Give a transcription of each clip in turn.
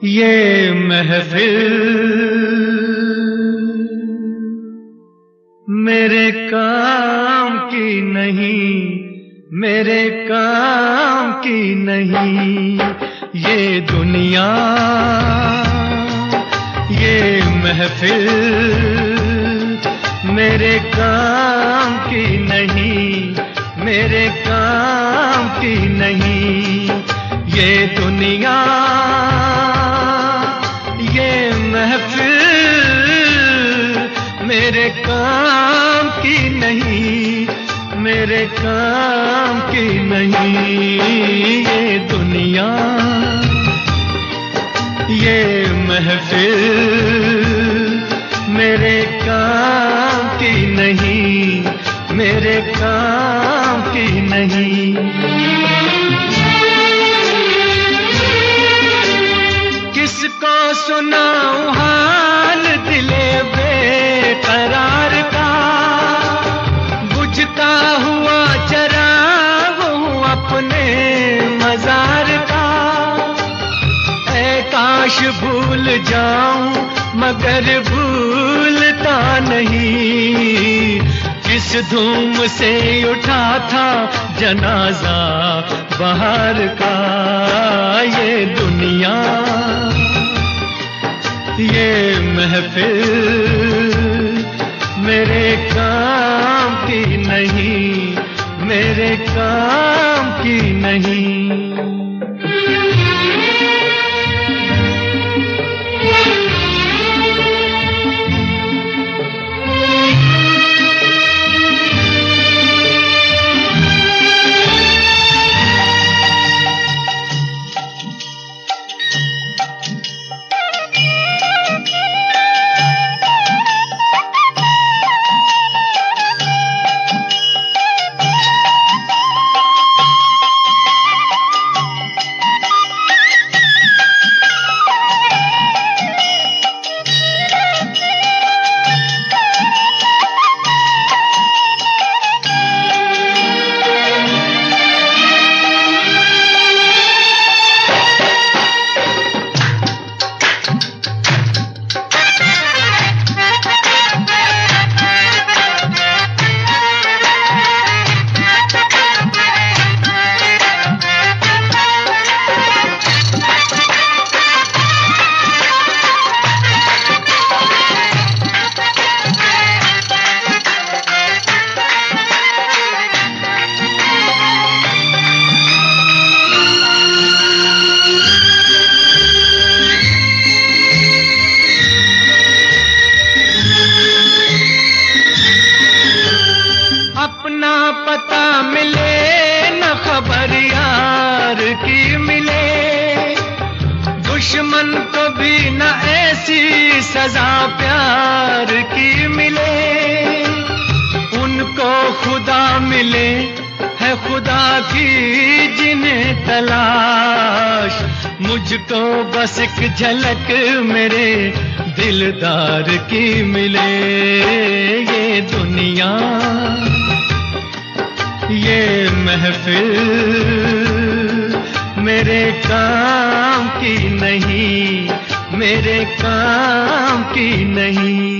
ये महफिल मेरे काम की नहीं, मेरे काम की नहीं। ये दुनिया, ये महफिल मेरे काम की नहीं, मेरे काम की नहीं। ये दुनिया, ये महफिल मेरे काम की नहीं, मेरे काम की नहीं। ये दुनिया, ये महफिल मेरे काम की नहीं, मेरे काम की नहीं। किसको सुनाऊं हाल दिले बेकरार का, बुझता हुआ चराग हूँ अपने मजार का। ऐ काश भूल जाऊं मगर भूलता नहीं, किस धूम से उठा था जनाजा बहार का। ये दुनिया, ये महफिल मेरे काम की नहीं, मेरे काम की नहीं। पता मिले न खबर यार की मिले, दुश्मन को भी न ऐसी सजा प्यार की मिले। उनको खुदा मिले है खुदा की जिन्हें तलाश, मुझको बस एक झलक मेरे दिलदार की मिले। ये दुनिया, ये महफिल मेरे काम की नहीं, मेरे काम की नहीं।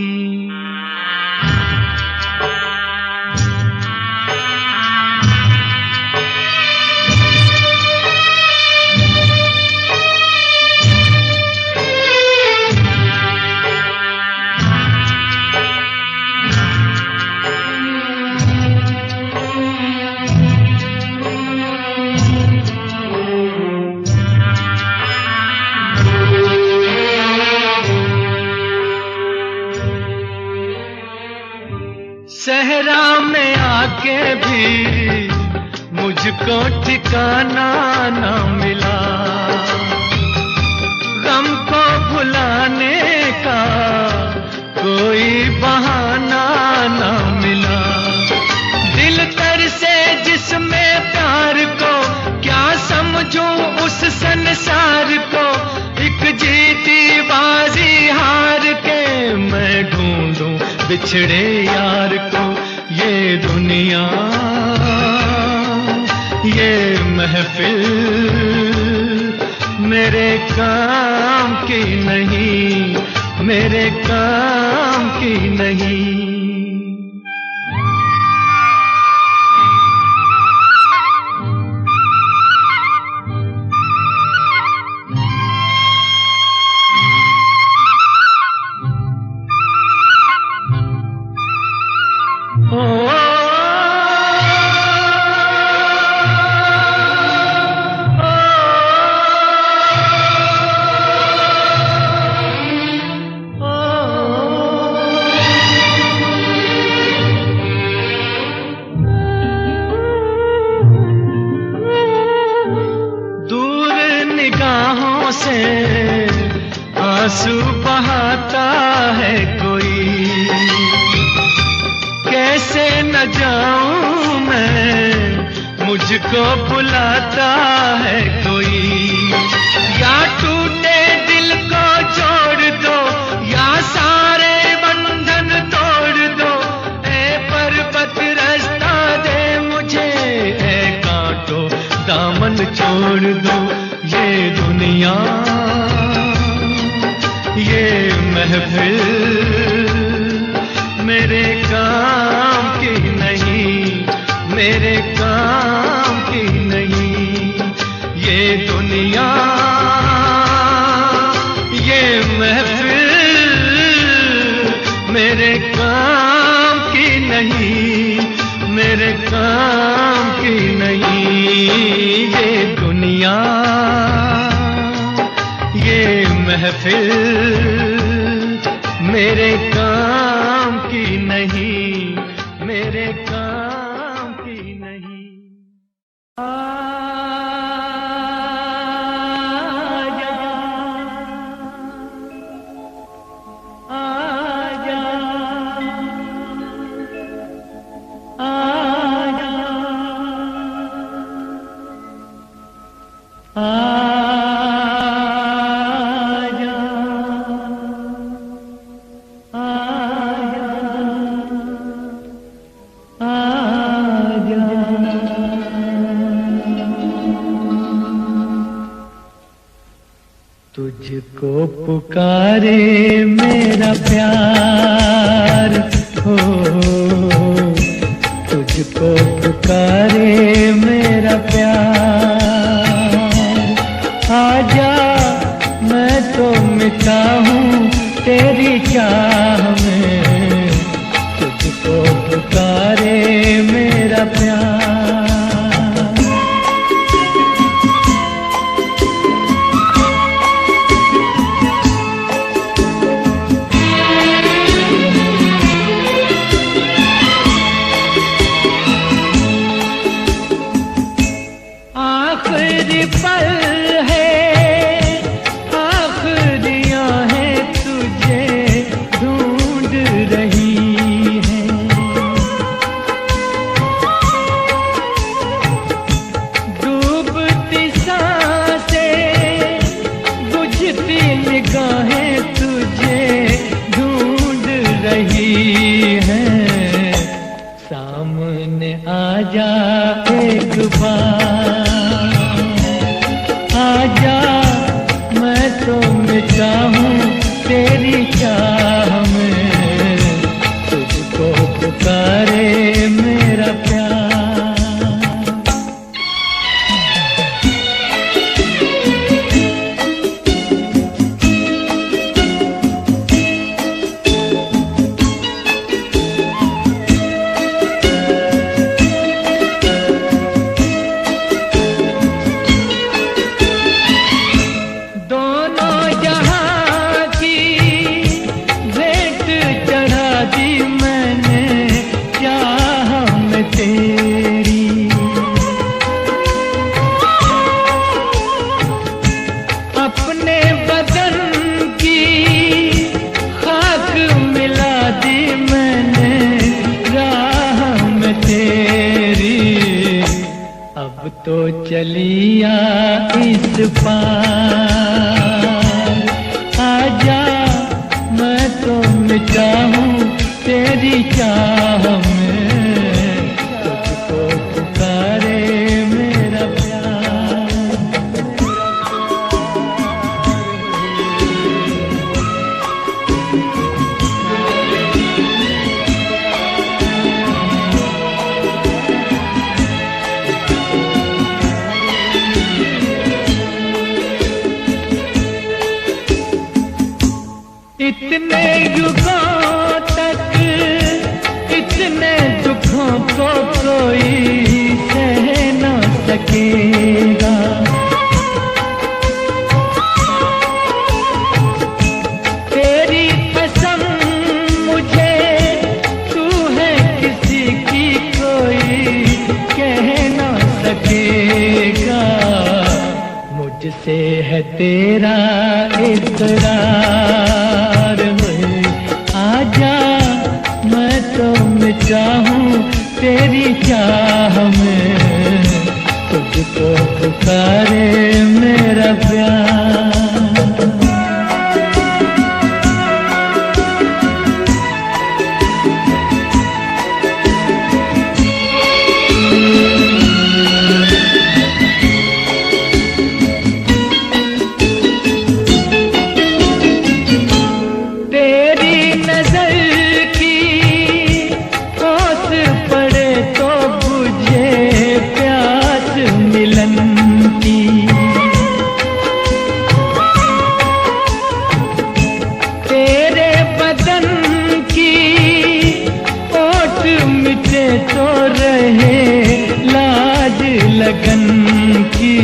सहरा में आके भी मुझको ठिकाना ना मिला, गम को भुलाने का कोई बहाना ना मिला। दिल तर से जिसमें प्यार को क्या समझूं उस संसार को, एक जीती बाजी हार के मैं ढूंढूं बिछड़े यार को। ये दुनिया, ये महफिल मेरे काम की नहीं, मेरे काम की नहीं। से आंसू बहाता है कोई, कैसे न जाऊं मैं, मुझको बुलाता है कोई। या टूटे दिल को जोड़ दो, या सारे बंधन तोड़ दो, ऐ पर्वत रास्ता दे मुझे, ऐ कांटो दामन छोड़ दो। ये दुनिया, ये महफिल मेरे काम की नहीं, मेरे काम की नहीं। ये दुनिया, ये महफिल मेरे काम की नहीं, मेरे काम की नहीं। ये दुनिया, ये महफिल मेरे काम की नहीं, मेरे काम की नहीं। तुझको पुकारे मेरा प्यार हो, तुझको पुकारे मेरा प्यार। आजा मैं तो मिटा हूँ तेरी चाह में, तुझको पुकारे मेरा प्यार। आखिरी पल है, आखिरियां हैं तुझे ढूंढ रही हैं। डूबती सांसें, बुझती निगाहें तुझे ढूंढ रही हैं। सामने आजा एक बार, आजा मैं तो मिटा हूँ तेरी चाह में, तुझको पुकारे मेरा प्यार। अपने बदन की खाक मिला दी मैंने राह में तेरी। अब तो चलिया इस पार, आजा मैं तो मिटा हूँ तेरी चाह में, तुझको पुकारे मेरा प्यार। कोई सह न सकेगा। तेरी कसम मुझे तू है किसी की कोई कह न सकेगा। मुझसे है तेरा इकरार आजा मैं तो मिटा हूँ तेरी चाह में, तुझको पुकारे मेरा प्यार। तो रहे लाज लगन की,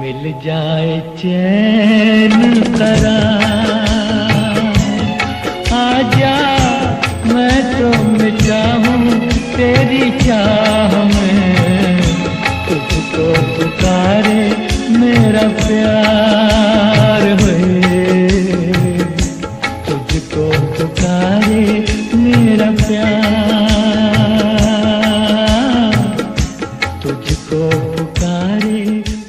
मिल जाए चैन करार। आजा मैं तो मिटा हूँ तेरी चाह में, तुझको पुकारे मेरा प्यार है, तुझको पुकारे मेरा प्यार, तुझको पुकारे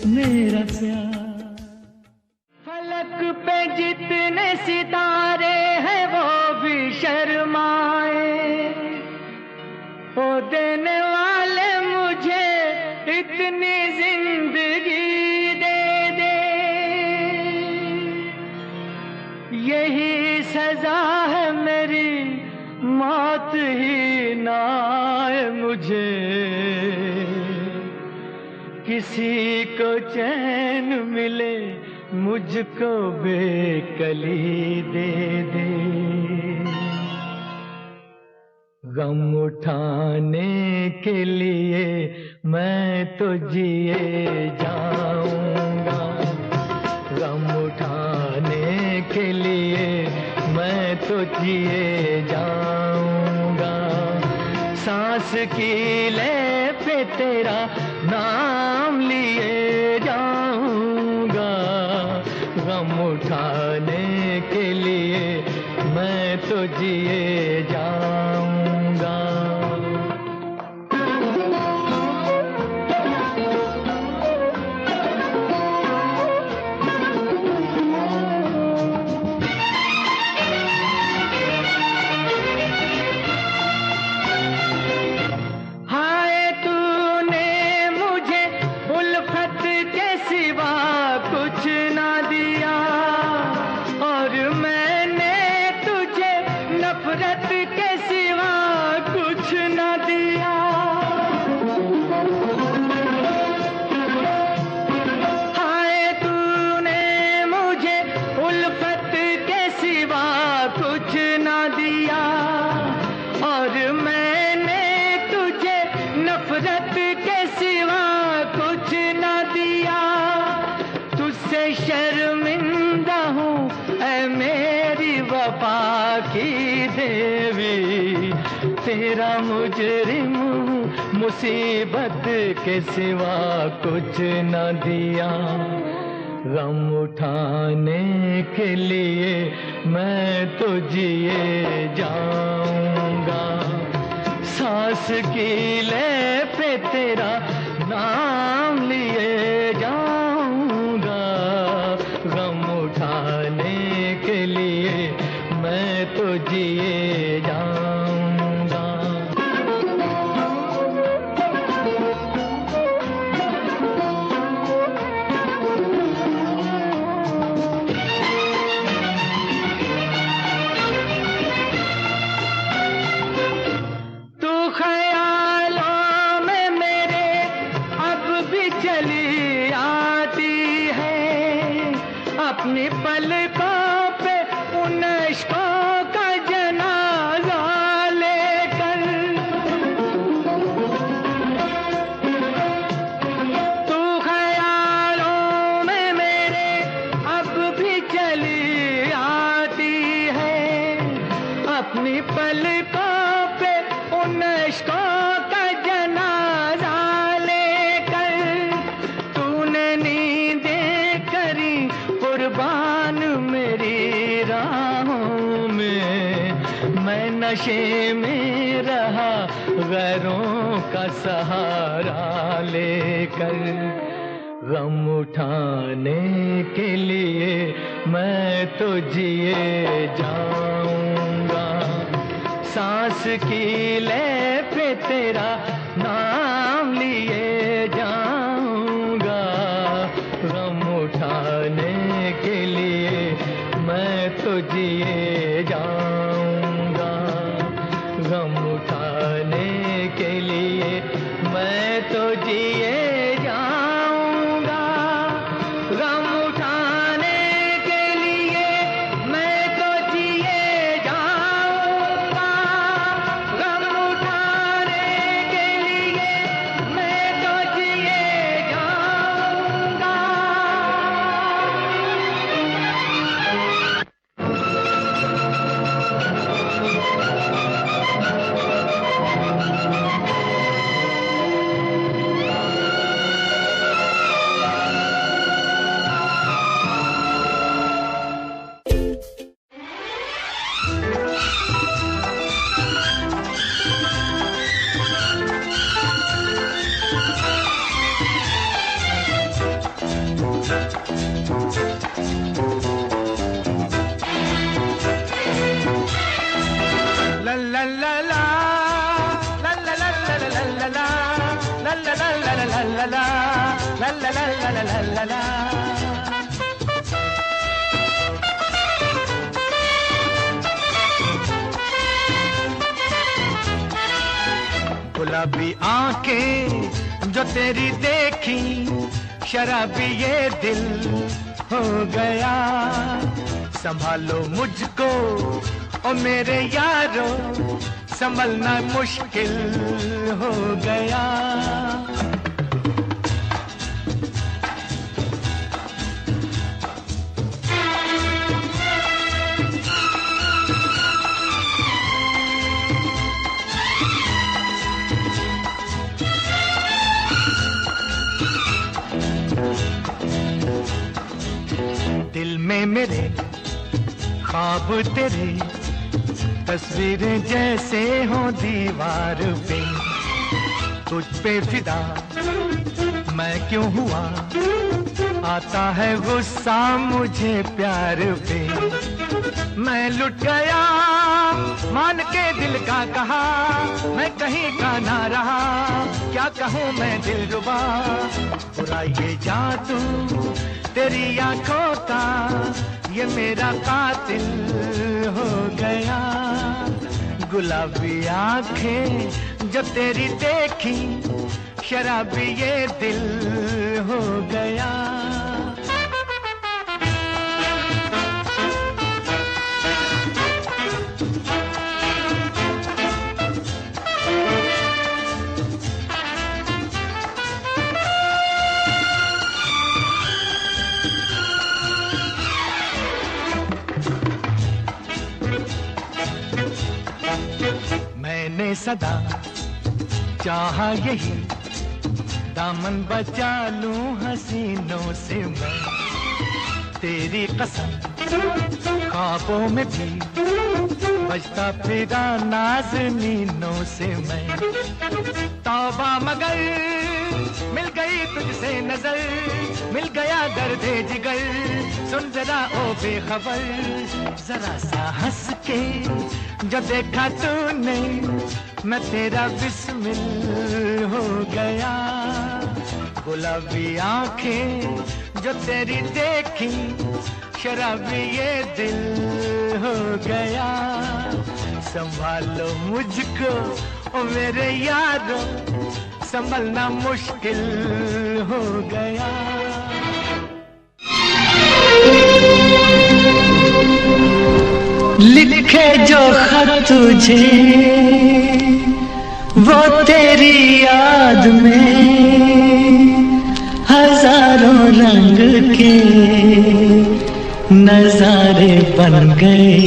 मेरा प्यार। फलक पे जितने सितारे हैं वो भी शर्माए, ओ देने वाले मुझे इतनी जिंदगी दे दे। यही सजा है मेरी मौत ही ना आए मुझे, किसी को चैन मिले मुझको बेकली दे दे। गम उठाने के लिए मैं तो जिए जाऊंगा, गम उठाने के लिए मैं तो जिए जाऊंगा। सांस की ले पे तेरा नाम लिए जाऊंगा, गम उठाने के लिए मैं तो जिए जाऊंगा। शर्मिंदा हूँ ऐ मेरी वफा की देवी, तेरा मुजरिम हूँ मुसीबत के सिवा कुछ न दिया। गम उठाने के लिए मैं तो जिए जाऊंगा, सांस की ले पे तेरा नाम लिए जाऊंगा। गम उठाने के लिए मैं तो जिए जाऊंगा। तू ख्यालों में मेरे अब भी चली आती है, अपनी पलकों पे उन इश्कों का जनाजा लेकर। कुर्बान मेरी राहों में, मैं नशे में रहा गैरों का सहारा लेकर। गम उठाने के लिए मैं तो जिए जाऊंगा, सांस की ले पे तेरा नाम लिए जाऊंगा। गम उठाने के लिए मैं तो जिए जाऊंगा, गम उठाने के लिए मैं तो जिए जाऊंगा, गम उठाने के लिए मैं तो जिए जाऊंगा, गम उठाने के लिए मैं तो जिए जाऊंगा। गुलाबी आंखें जो तेरी देखी, शराबी ये दिल हो गया। संभालो मुझको ओ मेरे यारो, संभलना मुश्किल हो गया। दिल में मेरे ख्वाब तेरे, तस्वीरें जैसे हो दीवार पे। तुझ पे फिदा मैं क्यों हुआ, आता है गुस्सा मुझे प्यार पे। मैं लुट गया मान के दिल का कहा, मैं कहीं का ना रहा, क्या कहूँ मैं दिलरुबा। बुरा ये जादू तेरी आंखों का, ये मेरा कातिल हो गया। गुलाबी आंखें जो तेरी देखी, शराबी ये दिल हो गया। मैंने सदा चाहा यही, दामन बचा लूं हसीनों से मैं। तेरी कसम ख्वाबों में भी बजता फिरा नाज़नीनों से मैं। तौबा मगर मिल गई तुझसे नजर, मिल गया दर्दे जिगर। सुन जरा ओ बेखबर, जरा सा हंस के जो देखा तूने, मैं तेरा बिस्मिल हो गया। गुलाबी आंखें जो तेरी देखी, शराबी ये दिल हो गया। संभालो मुझको ओ मेरे यारो, संभलना मुश्किल हो गया। लिखे जो खत तुझे वो तेरी याद में, हजारों रंग के नजारे बन गए।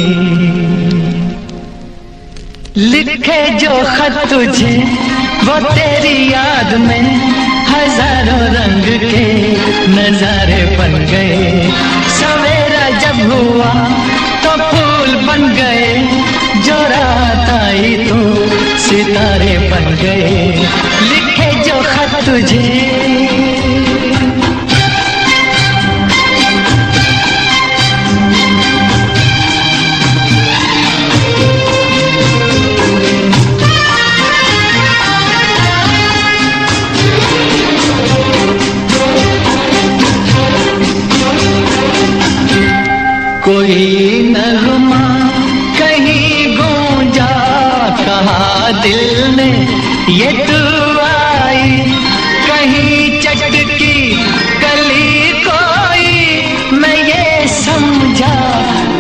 लिखे जो खत तुझे वो तेरी याद में, हजारों रंग के नजारे बन गए। सवेरे हुआ तो फूल बन गए, जो रात आई तो सितारे बन गए, लिखे जो खत तुझे। कोई नगमा कहीं गूंजा, कहा दिल ने ये तू आई, कहीं चटकी कली कोई, मैं ये समझा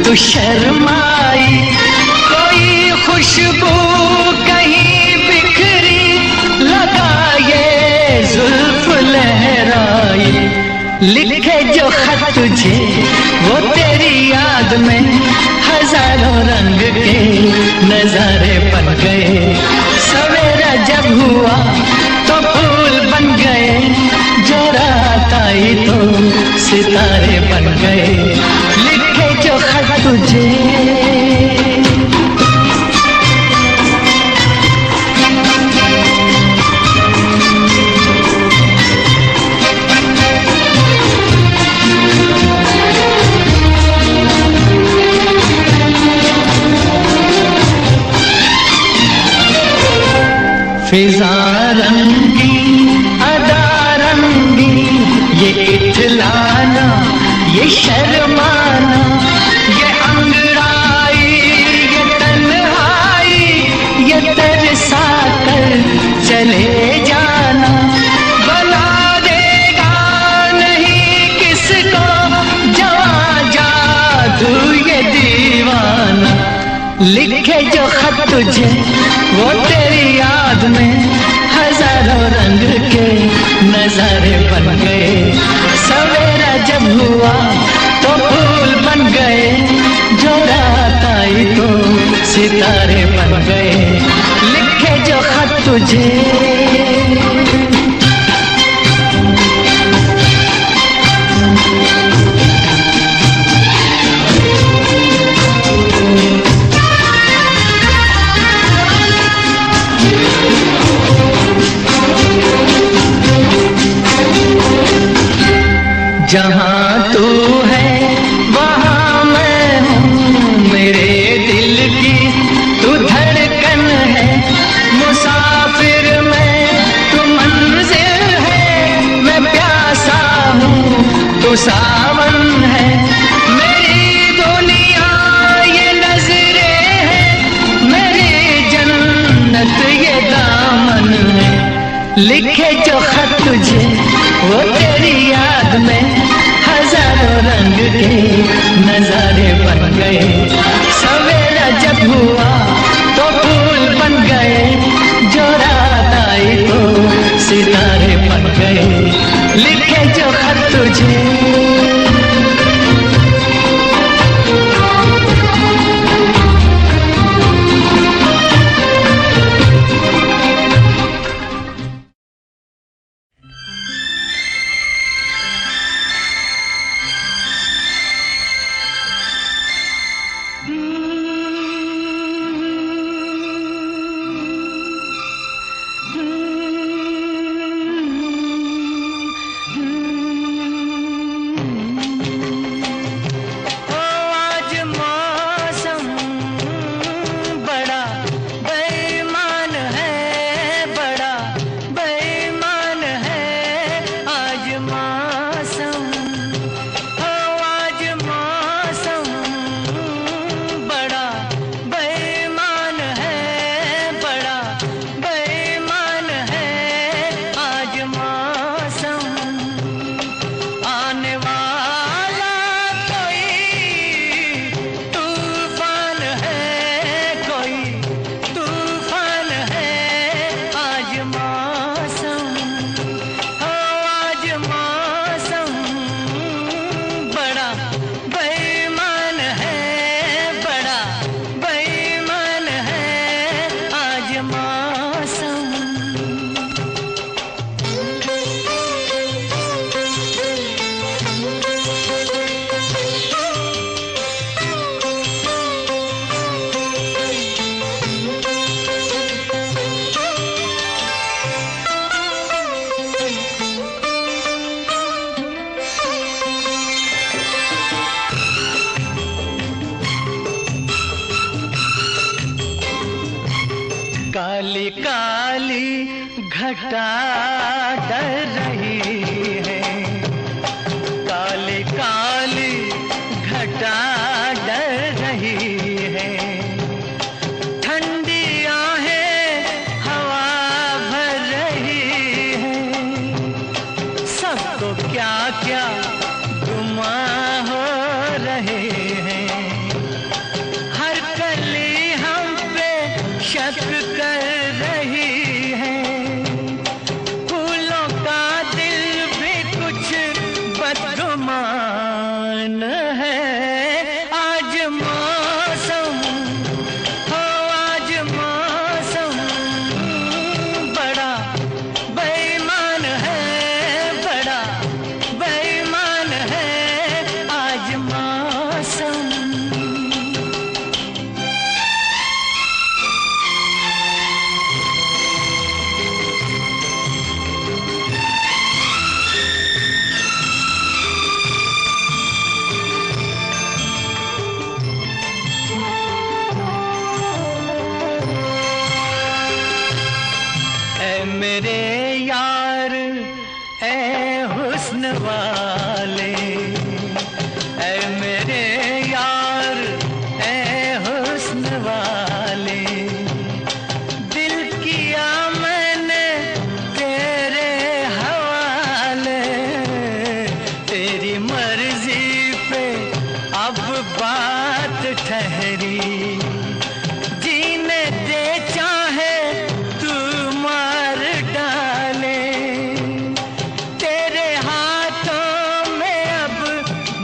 तू शर्माई, कोई खुशबू कहीं बिखरी, लगा ये जुल्फ लहराई, लिखे जो खत तुझे वो तेरी याद में, हजारों रंग के नजारे बन गए, सवेरा जब हुआ तो फूल बन गए, जो रात आई तो सितारे बन गए, लिखे जो खत तुझे। फिजा रंगी अदा रंगी, ये इठलाना ये शर्माना, ये अंगड़ाई ये तन्हाई, ये तरसा कर चले जाना, बना देगा नहीं किसको जवां जादू ये दीवाना, लिखे जो खत तुझे वो तेरी याद में, हजारों रंग के नजारे बन गए, सवेरा जब हुआ तो फूल बन गए, जो रात आई तो सितारे बन गए, लिखे जो खत तुझे। जहाँ तू है वहाँ मैं हूँ, मेरे दिल की तू धड़कन है, मुसाफिर मैं तू मंजिल है, मैं प्यासा हूँ तू सावन है, मेरी दुनिया ये नजरें है, मेरी जन्नत ये दामन है, लिखे जो खत तुझे वो तेरी याद में, हजारों रंग के नजारे बन गए, सवेरा जब हुआ तो फूल बन गए, जो रात आई तो सितारे बन गए, लिखे जो खत तुझे। काली घटा डर रही है, काली काली घटा डर रही है। ठंडी आहें हवा भर रही है, सबको क्या क्या गुमां हो रहे हैं। हर कली हम पे शक कर रही है, फूलों का दिल भी कुछ बदगुमान है। आज मौसम हो, आज मौसम बड़ा बेईमान है, बड़ा बेईमान है आज मौसम। ऐ मेरे यार ऐ हुस्न वाले, ऐ मेरे यार ऐ हुस्न वाले, दिल किया मैंने तेरे हवाले। तेरी मर्जी पे अब बात ठहरी, जीने दे चाहे तू मार डाले। तेरे हाथों में अब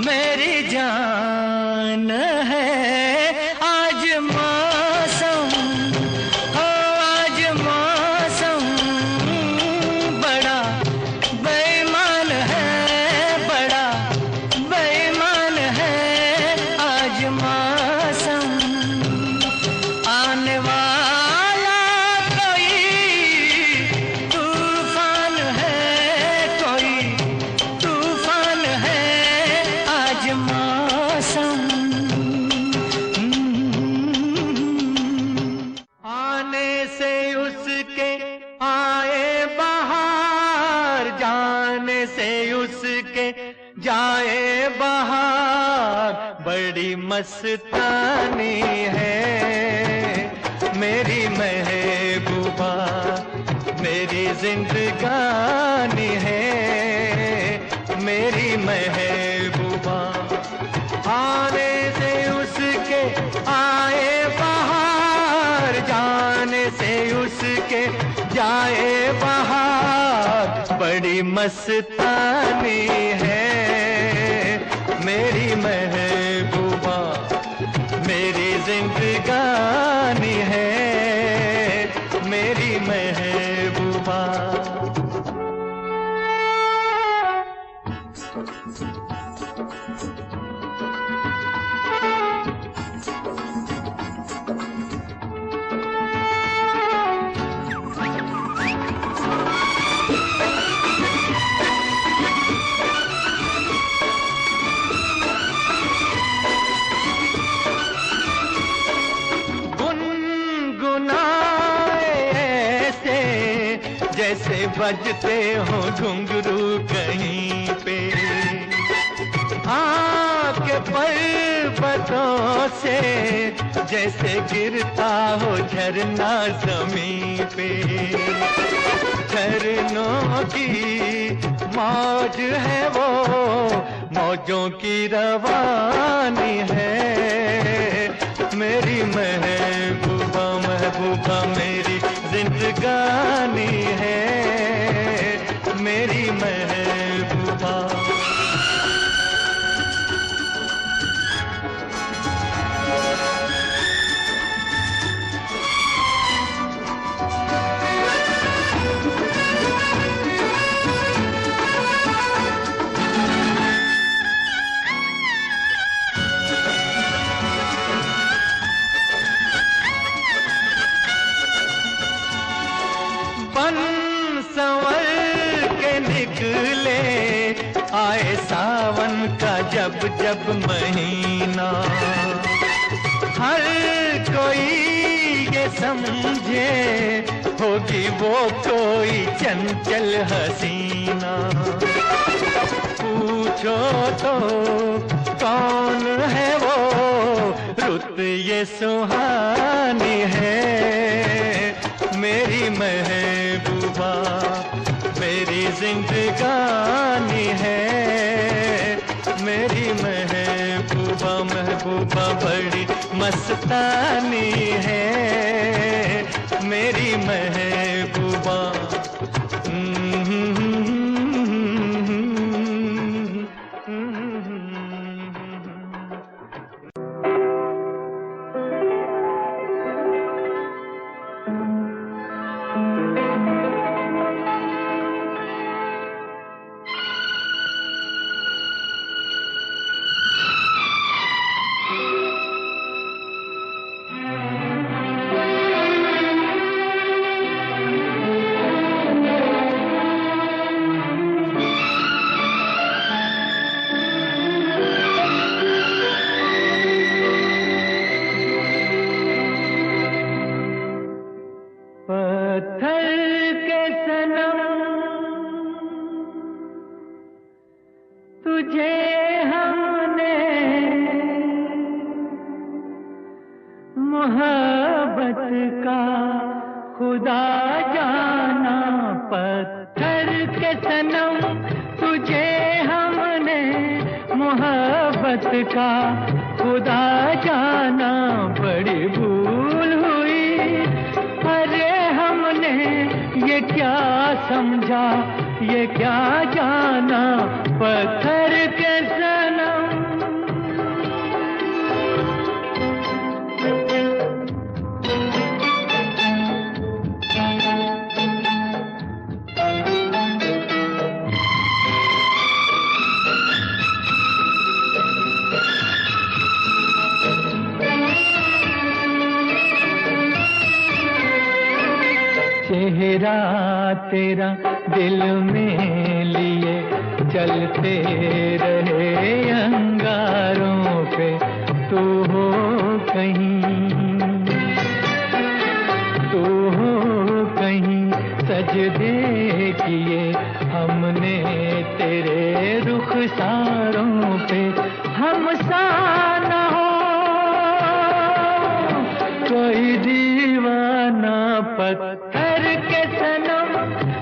मेरी जान है। आज मौसम हो, आज मौसम बड़ा बेईमान है, बड़ा बेईमान है आज मौसम। आने वाला कोई तूफान है, कोई तूफान है आज मौसम। आने से उसके आए बहार, जाने से उसके जाए बहार। बड़ी मस्तानी है मेरी महबूबा, मेरी जिंदगानी है मेरी महबूबा। आने से उसके आए बहार, जाने से उसके जाए बहार। बड़ी मस्तानी है मेरी महबूबा, मेरी जिंदगानी है मेरी महबूबा। जैसे बजते हो घुंघरू कहीं पे, आके पर्वतों से जैसे गिरता हो झरना जमीन पे। झरनों की मौज है वो, मौजों की रवानी है मेरी महबूबा, महबूबा मेरी जिंदगानी है मेरी महबूबा। बन संवर के निकले आए सावन का जब जब महीना, हर कोई ये ये समझे होगी वो कोई चंचल हसीना। पूछो तो कौन है वो रुत ये सुहानी है, मेरी महबूबा मेरी जिंदगानी है, मेरी महबूबा महबूबा बड़ी मस्तानी है, मेरी महबूबा। पत्थर के सनम तुझे हमने मोहब्बत का खुदा जाना। पत्थर के सनम तुझे हमने मोहब्बत का खुदा जाना। बड़ी भूल हुई अरे हमने ये क्या समझा ये क्या जाना। पत्थर के सनम चेहरा तेरा दिल में लिए चलते रहे अंगारों पे। तू हो कहीं सजदे किए हमने तेरे रुखसारों पे। हम सा न हो कोई दीवाना। पत्थर के सनम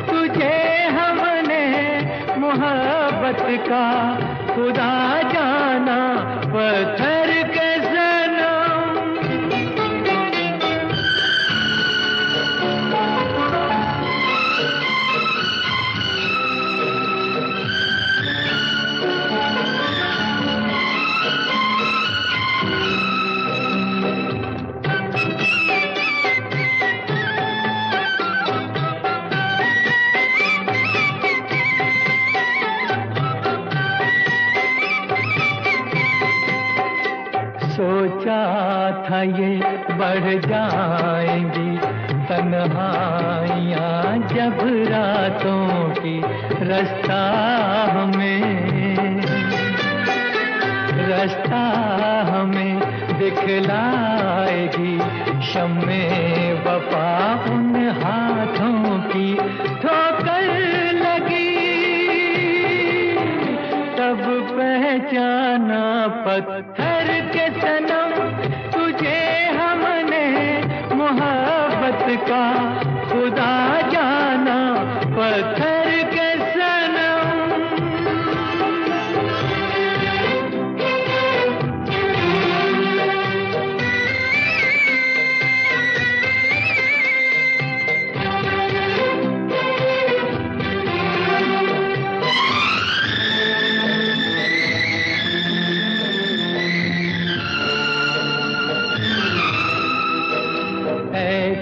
तुझे हमने मोहब्बत का खुदा जाना। पत्थर के सोचा था ये बढ़ जाएंगी तन्हाइयाँ जब रातों की। रास्ता हमें दिखलाएगी शम्मे वफा उन हाथों की। ठोकर लगी तब पहचाना। पत्थर के सनम तुझे हमने मोहब्बत का खुदा जाना। पत्थर के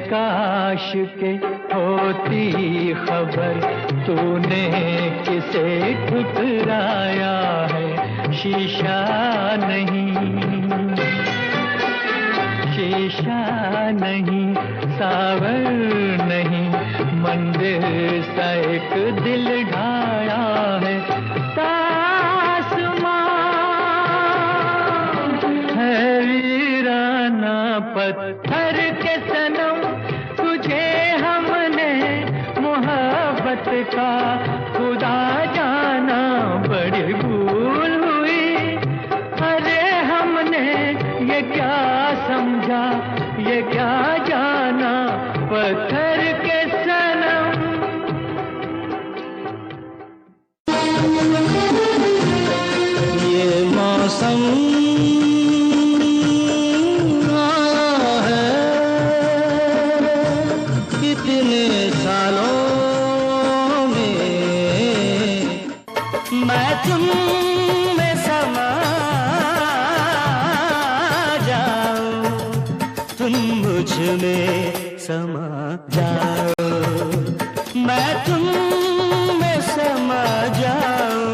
काश के होती खबर तूने किसे ठुकराया है। शीशा नहीं सावर नहीं मंदिर सा एक दिल ढाया है। तासमां है वीराना। पत्थर के सनम ये क्या समझा, ये क्या जाना पत्थर के सनम। ये मौसम आया है कितने सालों में, मैं तुम में समा जाऊं, तुम मुझ में समा जाओ, मैं तुम में समा जाऊं।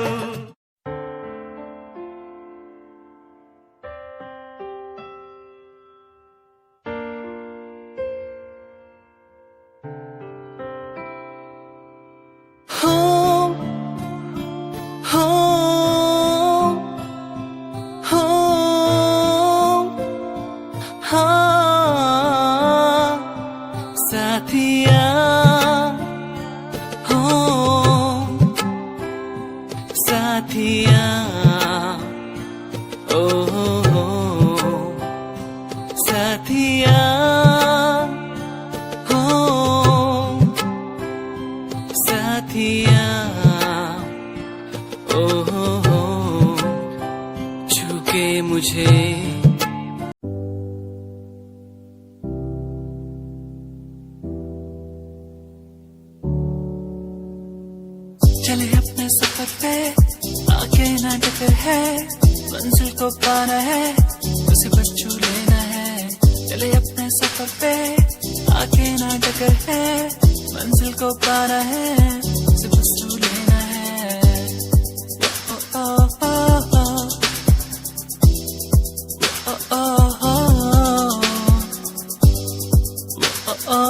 चले अपने सफर पे आगे ना टकर है, मंजिल को पाना है, उसे बच्चू लेना है। चले अपने सफर पे आगे ना टकर है, मंजिल को पाना है, उसे बच्चू लेना है। ओ ओ ओ ओ ओ ओ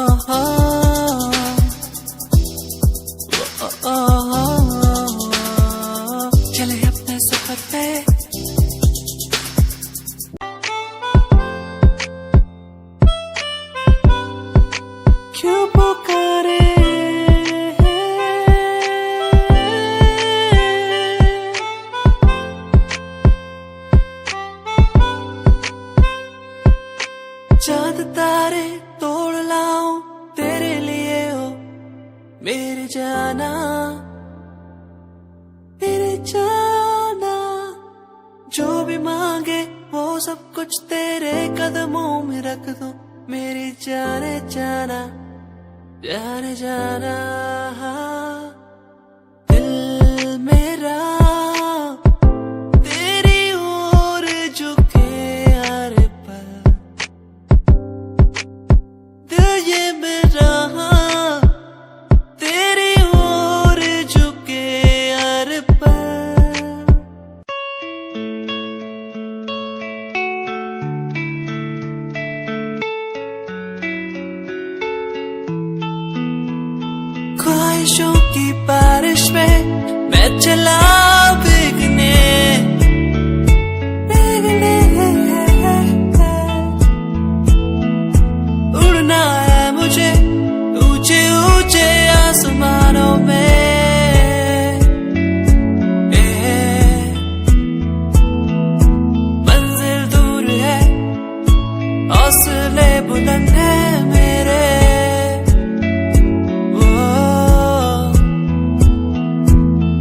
ओ ओ चले अपने सफर पे। क्यों पुकारे चांद तारे तोड़ लाऊं तेरे लिए हो मेरे जाना, मेरे जाना। जो भी मांगे वो सब कुछ तेरे कदमों में रख दो, मेरी जाने जाना, जाने जाना। दिल मेरा तेरी ओर झुके हर पल, दिल ये मेरा तेरी ओर झुके हर पल। ख्वाहिशों की बारिश में मैं चला भीगने, भीगने। उड़ना है मुझे ऊंचे ऊंचे आसमानों में, मंजिल दूर है हौसले बुलंद है मेरे।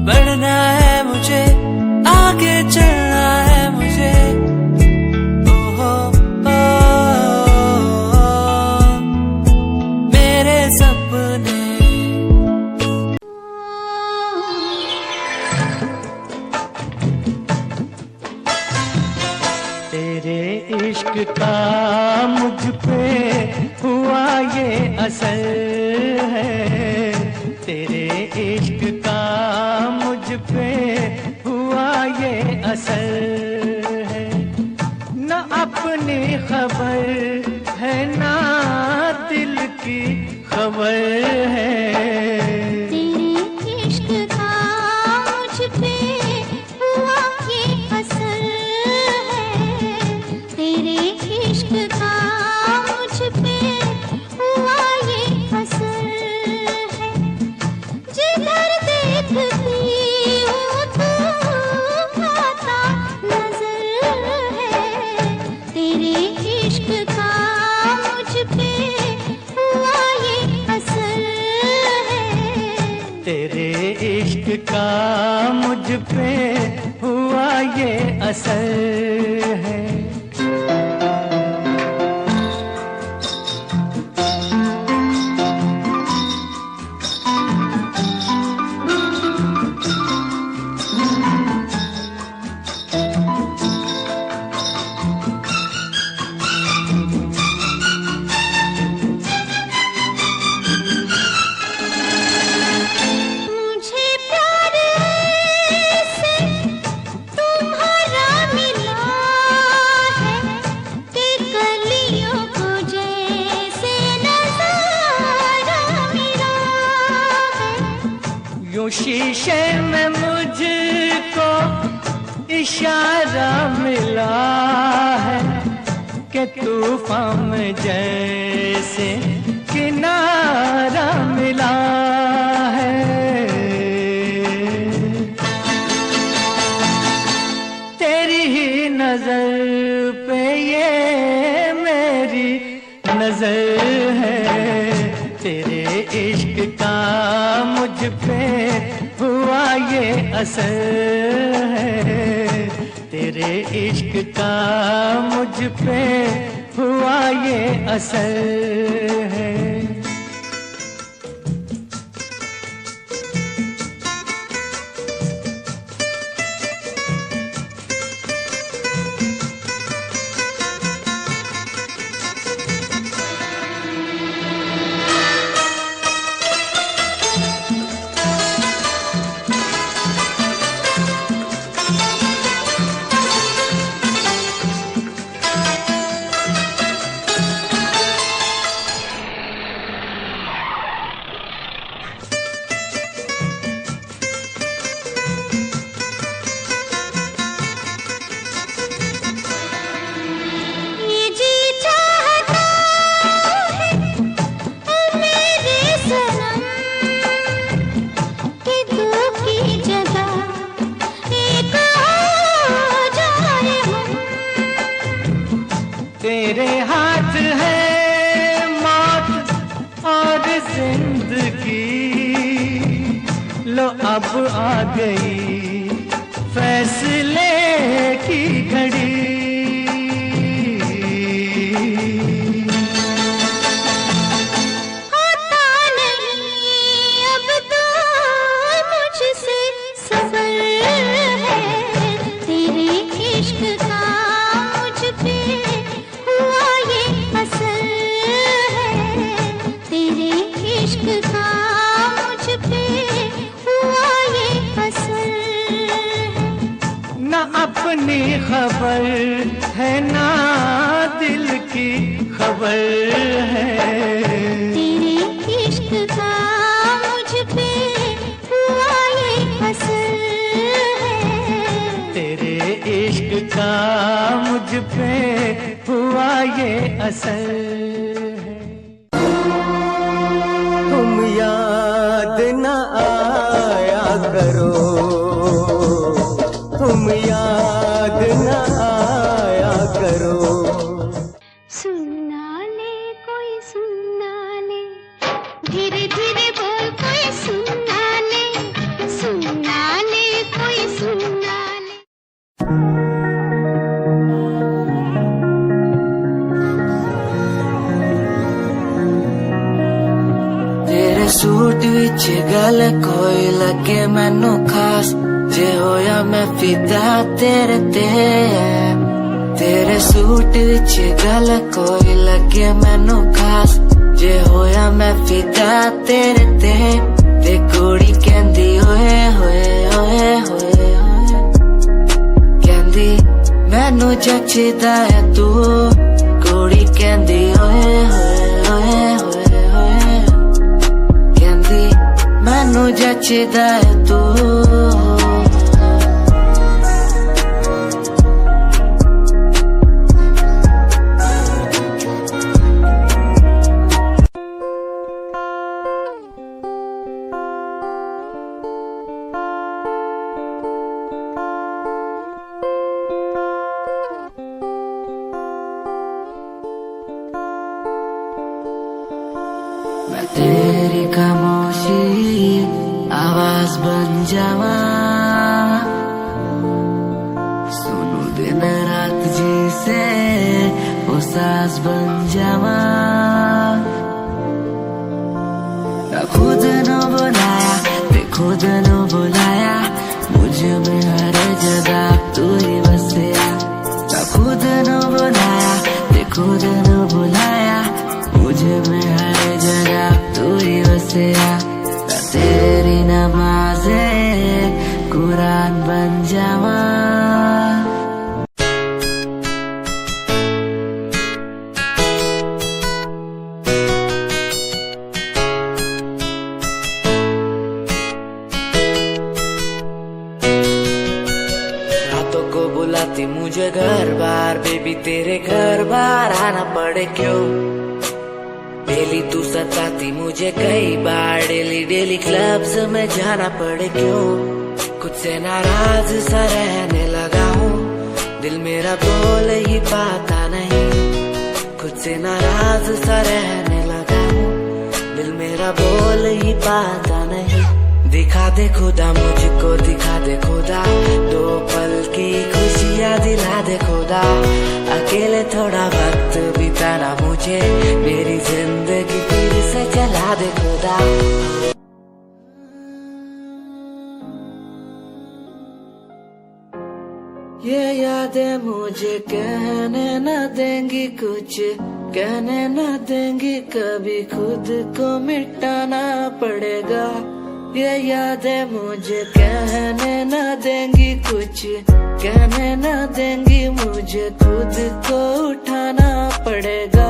बढ़ना है मुझे आगे चलना है मुझे। ओहो ओ मेरे सपने। तेरे इश्क का मुझ पे हुआ ये असर है, तेरे इश्क का मुझ पे हुआ ये असर है। न अपनी खबर है ना दिल की खबर है, तेरे इश्क का मुझ पे हुआ ये असर है, तेरे इश्क का मुझ पे हुआ ये असर है। जिधर देखती हूँ तू आता नजर है, तेरे शीशे में मुझको इशारा मिला है कि तूफान में जैसे किनारा मिला है। तेरी ही नजर पे ये मेरी नजर है, तेरे इश्क का मुझ पे हुआ ये असर है, तेरे इश्क का मुझ पे हुआ ये असर है। तेरे हाथ है मौत और जिंदगी, लो अब आ गई फैसले की घड़ी। होता नहीं अब तो मुझसे सबर है, तेरे इश्क का मुझ पे हुआ ये असर है, तेरे इश्क का मुझ पे हुआ ये असर है। ना अपनी खबर है ना दिल की खबर है, तेरे इश्क का मुझ पे हुआ ये असर है, तेरे इश्क का मुझ पे हुआ ये असर है। तुम याद न आया करो, तुम याद न आया करो। सुनना ले कोई सुनना ले, धीरे धीरे बोल कोई सुनना ले, सुनना ले कोई सुनना ले। तेरे सूट विच गल कोई लगे मैनू खास, जे होया मैं फिदा तेरे ते। तेरे सूट विच गल कोई लगे मैनू खास, जे होया मैं फिदा तेरे ते। ते कुड़ी कहंदी ओए होए ओए होए ओए, कहंदी मैनू जचदा है तू। कुड़ी कहंदी ओए होए ओए होए ओए, कहंदी मैनू जचदा है तू। मैं तेरी खामोशी आवाज बन जावा, सुनू दिन रात जी से वो सांस बन जावा। ना खुद न बुलाया ते खुद न बुलाया, मुझे में हर जगह तू ही बसया। ना खुद न बुलाया ते खुद न बुलाया, मुझे में हर जगह तू ही बसया। तेरी नमाज़े कुरान बन जावा। बार बेबी तेरे घर बार आना पड़े क्यों? डेली तू सताती मुझे कई बार, डेली डेली क्लब्स में जाना पड़े क्यों? खुद से नाराज सा रहने लगा हूँ, दिल मेरा बोल ही पाता नहीं। खुद से नाराज सा रहने लगा हूँ, दिल मेरा बोल ही पाता नहीं। दिखा दे खुदा मुझको, दिखा दे खुदा, दो पल की खुशियाँ दिला दे खुदा। अकेले थोड़ा वक्त बिताना मुझे, मेरी जिंदगी फिर से चला दे खुदा। ये यादें मुझे कहने न देंगी कुछ, कहने न देंगी कभी, खुद को मिटाना पड़ेगा। ये यादें मुझे कहने न देंगी कुछ, कहने न देंगी मुझे, खुद को उठाना पड़ेगा,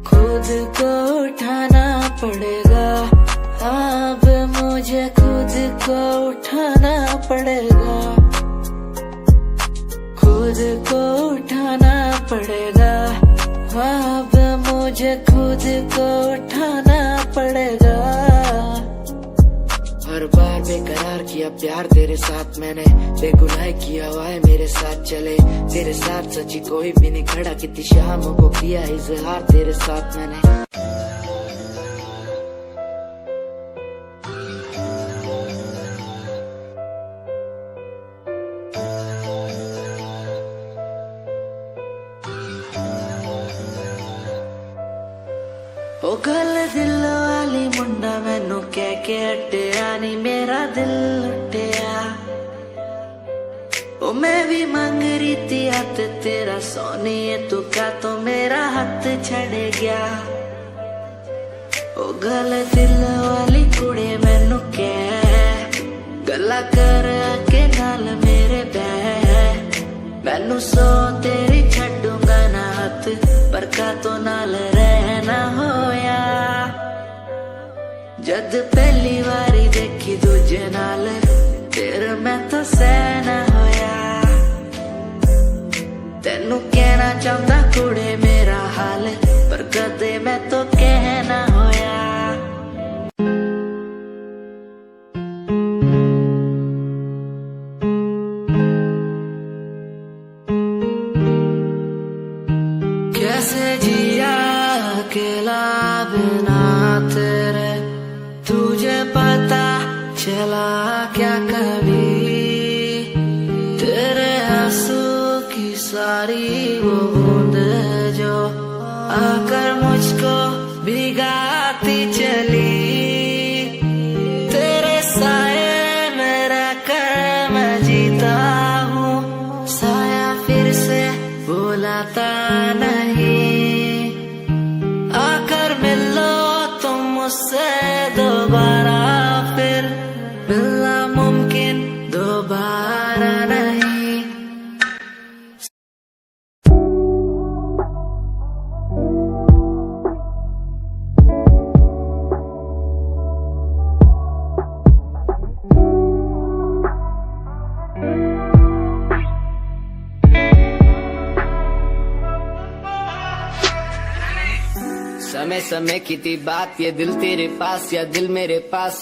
खुद को उठाना पड़ेगा। अब मुझे खुद को उठाना पड़ेगा, खुद को उठाना पड़ेगा। अब मुझे खुद को उठाना पड़ेगा। हर बार बेकरार किया प्यार तेरे साथ मैंने, बेगुनाह किया हुआ है मेरे साथ चले। तेरे साथ सच्ची कोई भी नहीं खड़ा, कितनी शामों को किया इजहार तेरे साथ मैंने। ओ गल दिल वाली मुंडा मैनू कह के हटिया नी, मेरा दिल लुटिया। ओ मैं भी मांग रही थी हाथ तेरा सोनी, तू क्या तो मेरा हाथ छड़ गया। ओ गल दिल वाली कुड़ी मैनू कह, गला कर के नाल मेरे बह। मैनू सो तेरी छड़ूंगा ना हाथ, पर का तो नाल रहना होया। जद पहली बारी देखी दूजे नाल, फिर मैं तो सहना होया। तेनू कहना चाहता कुड़े मेरा हाल, पर कदे मैं तो कहना होया। कैसे जिया अकेला बिना तेरे, तुझे पता चला क्या कभी? तेरे आंसू की सारी वो बूंद जो आकर मुझको भिगाती चली, तेरे साए में रहकर मैं जीता हूँ, साया फिर से बुलाता नहीं। आकर मिलो तुम मुझसे दोबारा, फिर मिलना मुमकिन दोबारा नहीं। समय समय की थी बात, ये दिल तेरे पास या दिल मेरे पास।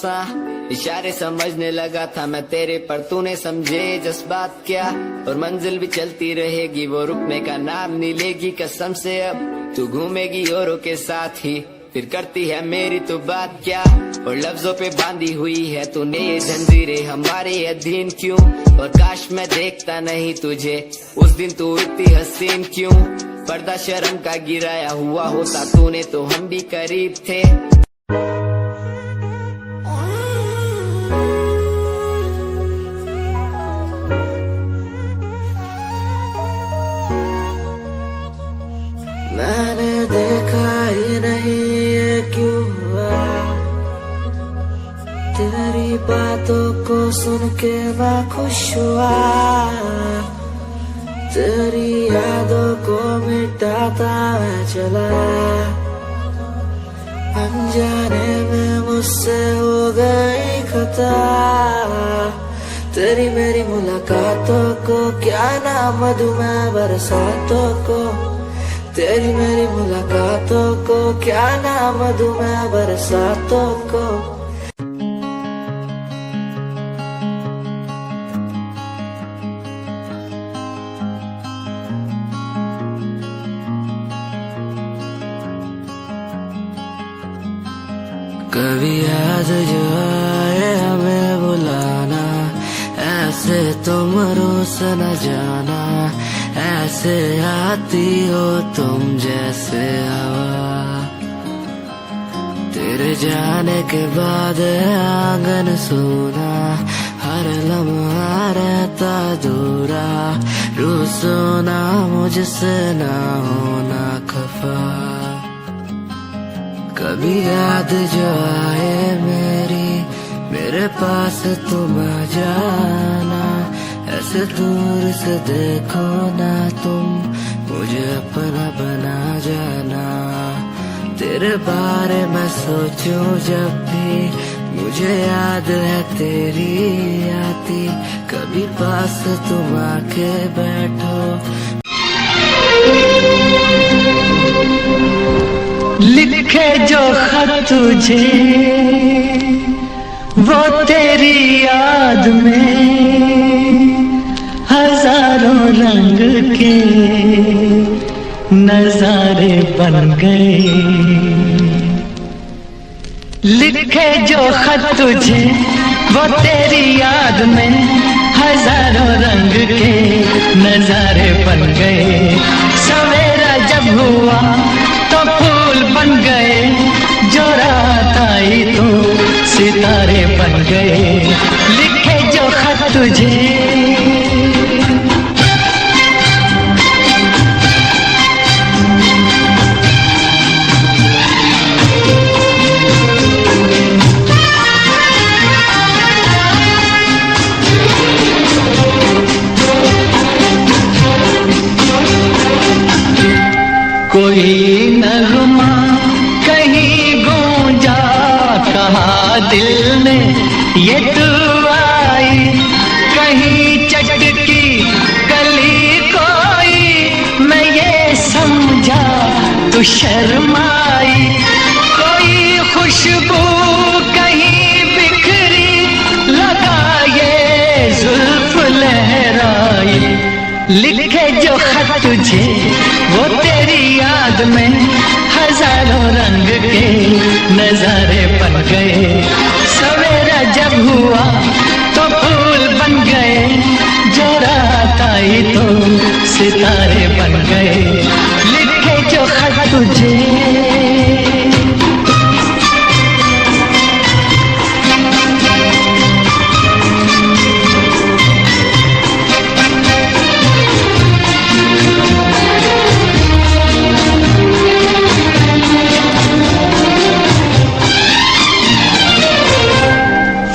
इशारे समझने लगा था मैं तेरे, पर तूने समझे जज्बात क्या। और मंजिल भी चलती रहेगी, वो रुकने का नाम नहीं लेगी कसम से। अब तू घूमेगी औरों के साथ ही, फिर करती है मेरी तो बात क्या। और लफ्जों पे बांधी हुई है तूने ये जंजीरें, हमारे अधीन क्यों? और काश मैं देखता नहीं तुझे उस दिन, तू इतनी हसीन क्यों? पर्दा शर्म का गिराया हुआ होता तूने तो हम भी करीब थे। मैंने देखा ही नहीं ये क्यों हुआ, तेरी बातों को सुन के मैं खुश हुआ। तेरी यादों को मिटाता मैं चला, अनजाने में मुझसे हो गई खता। तेरी मेरी मुलाकातों को क्या नाम दूं मैं बरसातों को, तेरी मेरी मुलाकातों को क्या नाम दूं मैं बरसातों को। कभी याद जो आए हमें बुलाना, ऐसे तुम रोस न जाना, ऐसे आती हो तुम जैसे हवा। तेरे जाने के बाद आंगन सूना, हर लम्हा रहता दूरा, रूसो ना मुझसे ना होना खफा। कभी याद जो आए मेरे पास तुम आ जाना, ऐसे दूर से देखो ना तुम, मुझे अपना बना जाना। तेरे बारे में सोचूं जब भी, मुझे याद है तेरी आती, कभी पास तुम आके बैठो। लिखे जो खत तुझे वो तेरी याद में, हजारों रंग के नजारे बन गए। लिखे जो खत तुझे वो तेरी याद में, हजारों रंग के नजारे बन गए। सवेरा जब हुआ तो फूल बन गए, जो रात आई तो सितारे बन गए। लिखे जो खत तुझे कोई नगमा कहीं गूंजा, कहा दिल ने ये तू आई, कहीं चटकी कली कोई, मैं ये समझा तू शर्माई। कोई खुशबू कहीं बिखरी, लगा ये जुल्फ लहराई। लिखे जो खत तुझे वो तेरी याद में, हजारों रंग के नजारे बन गए। सवेरा जब हुआ तो फूल बन गए, जो रात आई तो सितारे बन गए। लिखे जो खत तुझे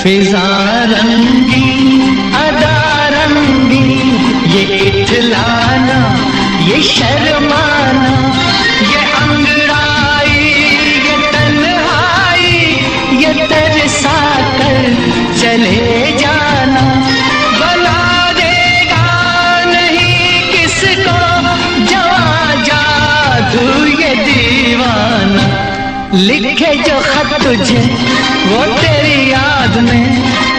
फिजा रंगी अदा रंगी, ये इठलाना ये शर्माना, ये अंगड़ाई ये तन्हाई, ये तरसा कर चले जाना। बना देगा नहीं किसको जवां जादू ये दीवाना। लिखे जो खत तुझे वो तेरी याद में,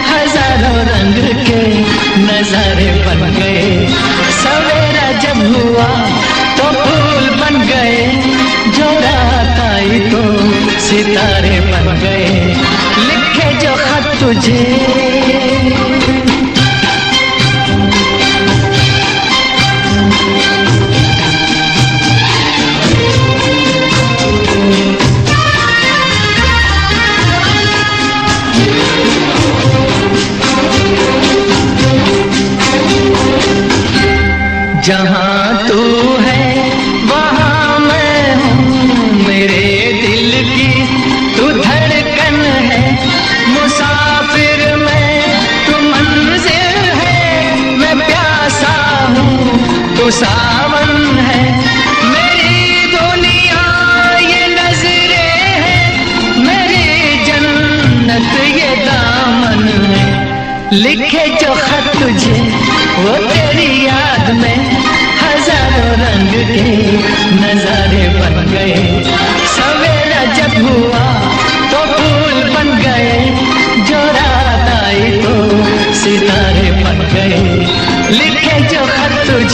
हजारों रंग के नजारे बन गए। सवेरा जब हुआ तो फूल बन गए, जो रात आई तो सितारे बन गए। लिखे जो खत तुझे जहाँ तू है वहाँ मैं हूँ, मेरे दिल की तू धड़कन है। मुसाफिर मैं तू मंजिल है, मैं प्यासा हूँ तू सावन है। मेरी दुनिया ये नजरें हैं, मेरी जन्नत ये दामन है। लिखे जो खत तुझे वो तेरी याद में हजारों रंग के नजारे बन गए। सवेरा जब हुआ तो फूल बन गए, जो रात आई तो सितारे बन गए। लिखे जो खत तुझे